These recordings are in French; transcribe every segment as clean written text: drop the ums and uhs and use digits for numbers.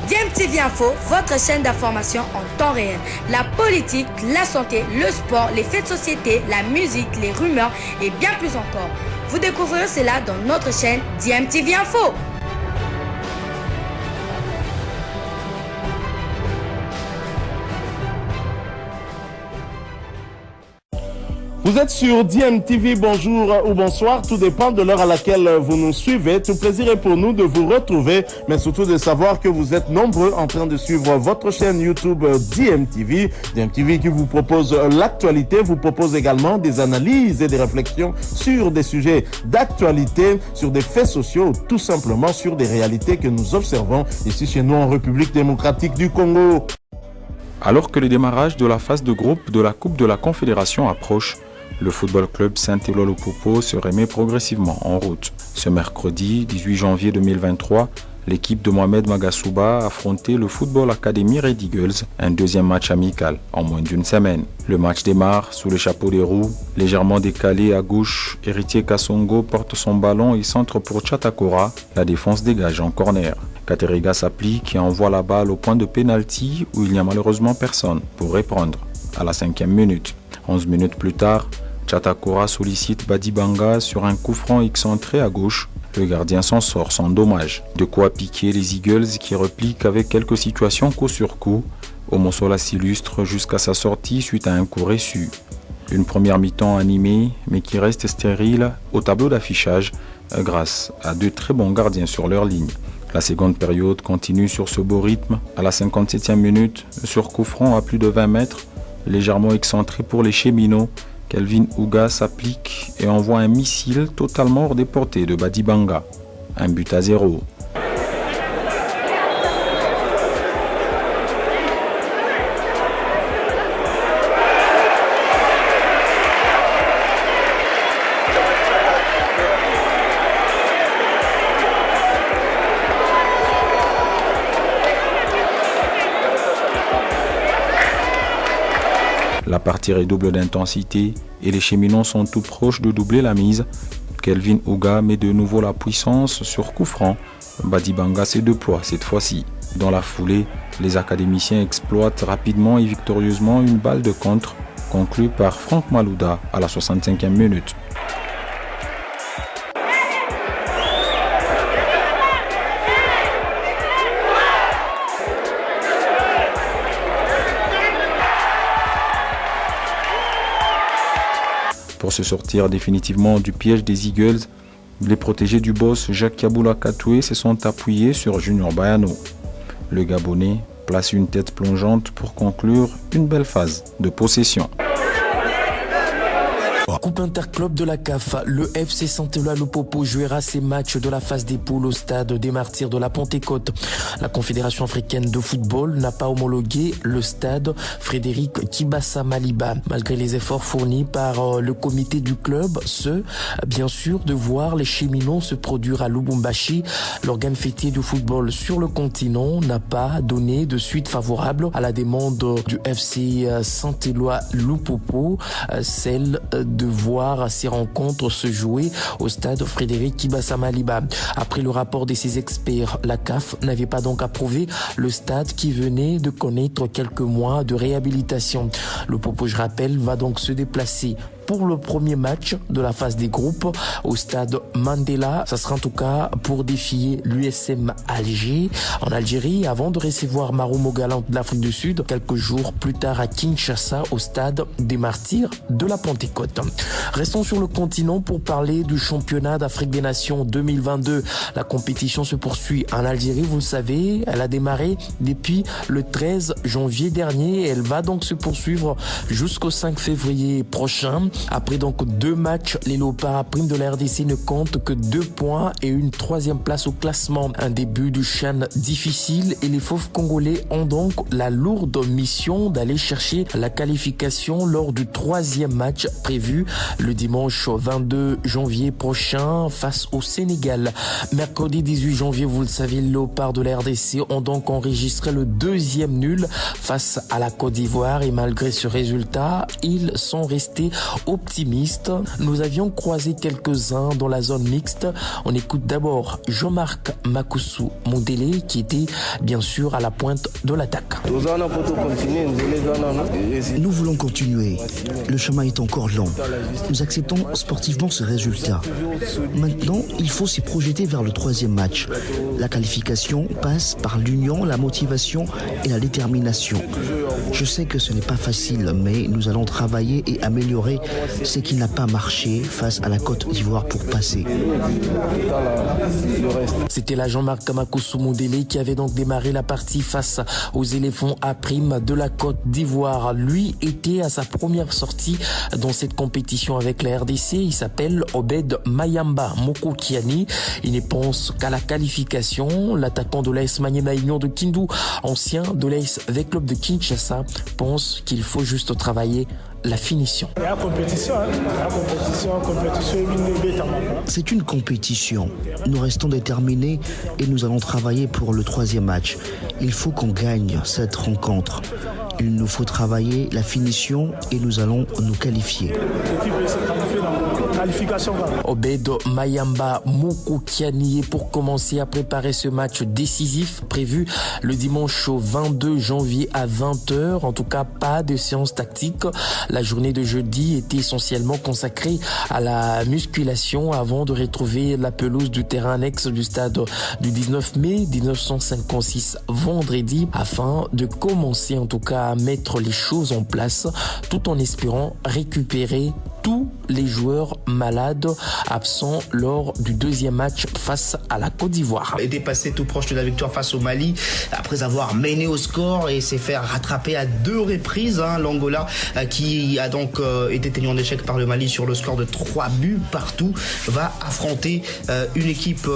DMTV Info, votre chaîne d'information en temps réel. La politique, la santé, le sport, les faits de société, la musique, les rumeurs et bien plus encore. Vous découvrirez cela dans notre chaîne DMTV Info. Vous êtes sur DMTV, bonjour ou bonsoir, tout dépend de l'heure à laquelle vous nous suivez. Tout plaisir est pour nous de vous retrouver, mais surtout de savoir que vous êtes nombreux en train de suivre votre chaîne YouTube DMTV. DMTV qui vous propose l'actualité, vous propose également des analyses et des réflexions sur des sujets d'actualité, sur des faits sociaux, tout simplement sur des réalités que nous observons ici chez nous en République démocratique du Congo. Alors que le démarrage de la phase de groupe de la Coupe de la Confédération approche, le football club Saint-Éloi-le-Popo se remet progressivement en route. Ce mercredi 18 janvier 2023, l'équipe de Mohamed Magasuba a affronté le Football Academy Red Eagles, un deuxième match amical en moins d'une semaine. Le match démarre sous le chapeau des roues, légèrement décalé à gauche. Héritier Kassongo porte son ballon et centre pour Chatakora. La défense dégage en corner. Katerega s'applique et envoie la balle au point de pénalty où il n'y a malheureusement personne pour répondre. À la 5e minute, 11 minutes plus tard, Chatakora sollicite Badibanga sur un coup franc excentré à gauche. Le gardien s'en sort sans dommage. De quoi piquer les Eagles qui repliquent avec quelques situations coup sur coup. Omosola s'illustre jusqu'à sa sortie suite à un coup reçu. Une première mi-temps animée mais qui reste stérile au tableau d'affichage grâce à deux très bons gardiens sur leur ligne. La seconde période continue sur ce beau rythme. À la 57e minute, sur coup franc à plus de 20 mètres, légèrement excentré pour les cheminots, Kelvin Ouga s'applique et envoie un missile totalement hors des portées de Badibanga. 1-0. La partie redouble d'intensité et les cheminots sont tout proches de doubler la mise. Kelvin Ouga met de nouveau la puissance sur coup franc. Badibanga se déploie cette fois-ci. Dans la foulée, les académiciens exploitent rapidement et victorieusement une balle de contre conclue par Franck Malouda à la 65e minute. Pour se sortir définitivement du piège des Eagles, les protégés du boss Jacques Kaboula Katoué se sont appuyés sur Junior Bayano. Le Gabonais place une tête plongeante pour conclure une belle phase de possession. Coupe interclub de la CAF, le FC Saint-Éloi-le-Popo jouera ses matchs de la phase des poules au stade des Martyrs de la Pentecôte. La Confédération africaine de football n'a pas homologué le stade Frédéric Kibassa Maliba, malgré les efforts fournis par le comité du club, bien sûr, de voir les cheminots se produire à Lubumbashi. L'organe fêtier du football sur le continent n'a pas donné de suite favorable à la demande du FC Saint-Éloi-le-Popo, celle de voir ces rencontres se jouer au stade Frédéric Kibassa Maliba. Après le rapport de ses experts, la CAF n'avait pas donc approuvé le stade qui venait de connaître quelques mois de réhabilitation. Le Popo, je rappelle, va donc se déplacer pour le premier match de la phase des groupes au stade Mandela. Ça sera en tout cas pour défier l'USM Alger en Algérie avant de recevoir Marumo Galant de l'Afrique du Sud quelques jours plus tard à Kinshasa au stade des Martyrs de la Pentecôte. Restons sur le continent pour parler du championnat d'Afrique des Nations 2022. La compétition se poursuit en Algérie, vous le savez. Elle a démarré depuis le 13 janvier dernier. Elle va donc se poursuivre jusqu'au 5 février prochain. Après donc 2 matchs, les Léopards à prime de la RDC ne comptent que 2 points et une 3e place au classement. Un début du CHAN difficile et les Fauves congolais ont donc la lourde mission d'aller chercher la qualification lors du 3e match prévu le dimanche 22 janvier prochain face au Sénégal. Mercredi 18 janvier, vous le savez, les Léopards de la RDC ont donc enregistré le 2e nul face à la Côte d'Ivoire et malgré ce résultat, ils sont restés optimiste. Nous avions croisé quelques-uns dans la zone mixte. On écoute d'abord Jean-Marc Makossou Mondele qui était bien sûr à la pointe de l'attaque. Nous voulons continuer. Le chemin est encore long. Nous acceptons sportivement ce résultat. Maintenant, il faut s'y projeter vers le 3e match. La qualification passe par l'union, la motivation et la détermination. Je sais que ce n'est pas facile, mais nous allons travailler et améliorer ce qui n'a pas marché face à la Côte d'Ivoire pour passer. C'était là Jean-Marc Makossou Mondele qui avait donc démarré la partie face aux éléphants A' de la Côte d'Ivoire. Lui était à sa première sortie dans cette compétition avec la RDC. Il s'appelle Obed Mayamba Mokokiani. Il ne pense qu'à la qualification. L'attaquant de l'AS Maniema Union de Kindu, ancien de l'AS V-Club de Kinshasa, pense qu'il faut juste travailler la finition. C'est une compétition. Nous restons déterminés et nous allons travailler pour le 3e match. Il faut qu'on gagne cette rencontre. Il nous faut travailler la finition et nous allons nous qualifier. Obed Mayamba Mokokiani est pour commencer à préparer ce match décisif prévu le dimanche 22 janvier à 20h. En tout cas, pas de séance tactique. La journée de jeudi était essentiellement consacrée à la musculation avant de retrouver la pelouse du terrain annexe du stade du 19 mai 1956 vendredi afin de commencer en tout cas à mettre les choses en place tout en espérant récupérer tous les joueurs malades absents lors du 2e match face à la Côte d'Ivoire. Il était passé tout proche de la victoire face au Mali après avoir mené au score et s'est fait rattraper à 2 reprises. L'Angola qui a donc été tenu en échec par le Mali sur le score de 3 buts partout va affronter une équipe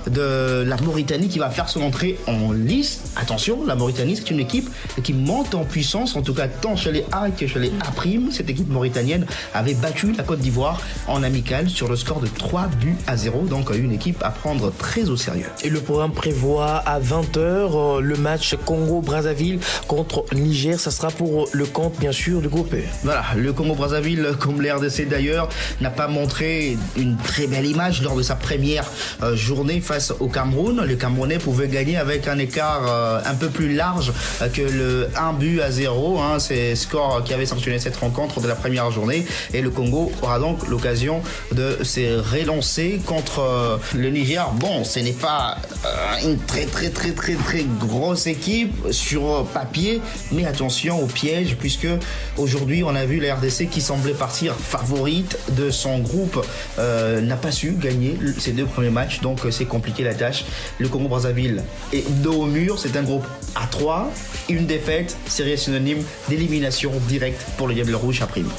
de la Mauritanie qui va faire son entrée en lice. Attention, la Mauritanie c'est une équipe qui monte en puissance, en tout cas tant chez les A que chez les A'. Cette équipe mauritanienne avait battu la Côte d'Ivoire en amical sur le score de 3-0, donc une équipe à prendre très au sérieux. Et le programme prévoit à 20h le match Congo-Brazzaville contre Niger. Ça sera pour le compte bien sûr du groupe E. Voilà, le Congo-Brazzaville, comme l'RDC d'ailleurs, n'a pas montré une très belle image lors de sa première journée face au Cameroun. Le Camerounais pouvait gagner avec un écart un peu plus large que le 1-0. C'est le score qui avait sanctionné cette rencontre de la première journée. Et le Congo aura donc l'occasion de se relancer contre le Niger. Bon, ce n'est pas une très grosse équipe sur papier, mais attention au piège puisque aujourd'hui on a vu la RDC qui semblait partir favorite de son groupe n'a pas su gagner ses 2 premiers matchs, donc c'est compliqué la tâche. Le Congo-Brazzaville est dos au mur, c'est un groupe à 3, une défaite, c'est synonyme d'élimination directe pour le Diable Rouge à prime.